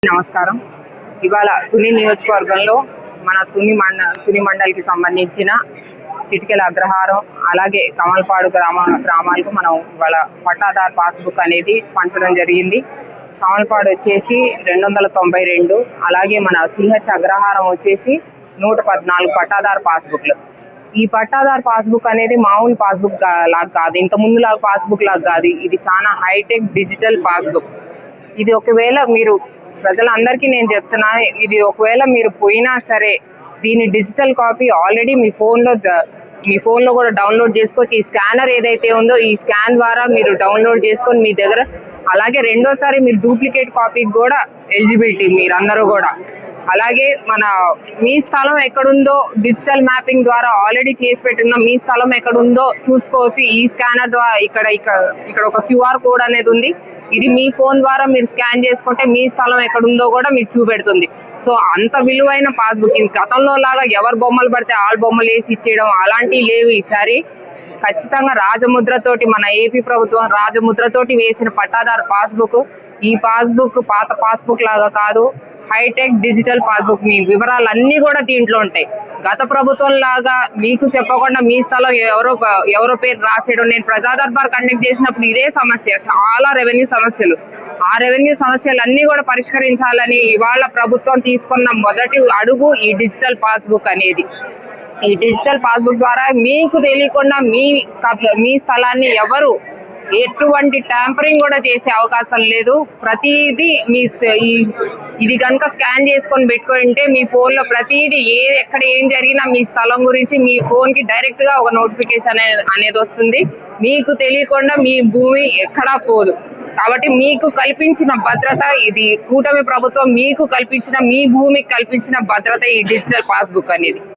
నమస్కారం. ఇవాళ తుని నియోజకవర్గంలో మన తుని మండలికి సంబంధించిన చిటికెల అగ్రహారం అలాగే కమల్పాడు గ్రామాలకు మనం ఇవాళ పట్టాదార్ పాస్బుక్ అనేది పంచడం జరిగింది. కమల్పాడు వచ్చేసి 292, అలాగే మన సిహెచ్ అగ్రహారం వచ్చేసి 114 పట్టాదార్ పాస్బుక్లు. ఈ పట్టాదార్ పాస్బుక్ అనేది మామూలు పాస్బుక్ లాగా కాదు, ఇంత ముందు లాగా పాస్బుక్ లాగా కాదు. ఇది చాలా హైటెక్ డిజిటల్ పాస్బుక్. ఇది ఒకవేళ మీరు ప్రజలందరికీ నేను చెప్తున్నా, ఇది ఒకవేళ మీరు పోయినా సరే దీని డిజిటల్ కాపీ ఆల్రెడీ మీ ఫోన్లో కూడా డౌన్లోడ్ చేసుకోవచ్చు. ఈ స్కానర్ ఏదైతే ఉందో ఈ స్కాన్ ద్వారా మీరు డౌన్లోడ్ చేసుకొని మీ దగ్గర, అలాగే రెండోసారి మీరు డూప్లికేట్ కాపీకి కూడా ఎలిజిబిలిటీ మీరందరూ కూడా. అలాగే మీ స్థలం ఎక్కడుందో డిజిటల్ మ్యాపింగ్ ద్వారా ఆల్రెడీ చేసి పెట్టిన మీ స్థలం ఎక్కడుందో చూసుకోవచ్చు. ఈ స్కానర్ ద్వారా ఇక్కడ ఒక క్యూఆర్ కోడ్ అనేది ఉంది. ఇది మీ ఫోన్ ద్వారా మీరు స్కాన్ చేసుకుంటే మీ స్థలం ఎక్కడుందో కూడా మీకు చూపెడుతుంది. సో అంత విలువైన పాస్బుక్. గతంలో లాగా ఎవరు బొమ్మలు పడితే వాళ్ళ బొమ్మలు వేసి ఇచ్చేయడం అలాంటివి లేవు. ఈసారి ఖచ్చితంగా రాజముద్రతోటి, మన ఏపీ ప్రభుత్వం రాజముద్రతోటి వేసిన పట్టాదారు పాస్బుక్. ఈ పాస్బుక్ పాత పాస్బుక్ లాగా కాదు, హైటెక్ డిజిటల్ పాస్బుక్. మీ వివరాలన్నీ కూడా దీంట్లో ఉంటాయి. గత ప్రభుత్వం లాగా మీకు చెప్పకుండా మీ స్థలం ఎవరో పేరు రాసేయడం. నేను ప్రజా దర్బార్ కండక్ట్ చేసినప్పుడు ఇదే సమస్య, చాలా రెవెన్యూ సమస్యలు. ఆ రెవెన్యూ సమస్యలన్నీ కూడా పరిష్కరించాలని ఇవాళ ప్రభుత్వం తీసుకున్న మొదటి అడుగు ఈ డిజిటల్ పాస్బుక్ అనేది. ఈ డిజిటల్ పాస్బుక్ ద్వారా మీకు తెలియకుండా మీ స్థలాన్ని ఎవరు ఎటువంటి ట్యాంపరింగ్ కూడా చేసే అవకాశం లేదు. ప్రతిదీ ఇది కనుక స్కాన్ చేసుకొని పెట్టుకుంటే మీ ఫోన్లో ప్రతిదీ ఎక్కడ ఏం జరిగినా మీ స్థలం గురించి మీ ఫోన్కి డైరెక్ట్గా ఒక నోటిఫికేషన్ అనేది వస్తుంది. మీకు తెలియకుండా మీ భూమి ఎక్కడా పోదు. కాబట్టి మీకు కల్పించిన భద్రత ఇది, కూటమి ప్రభుత్వం మీకు కల్పించిన, మీ భూమికి కల్పించిన భద్రత ఈ డిజిటల్ పాస్బుక్ అనేది.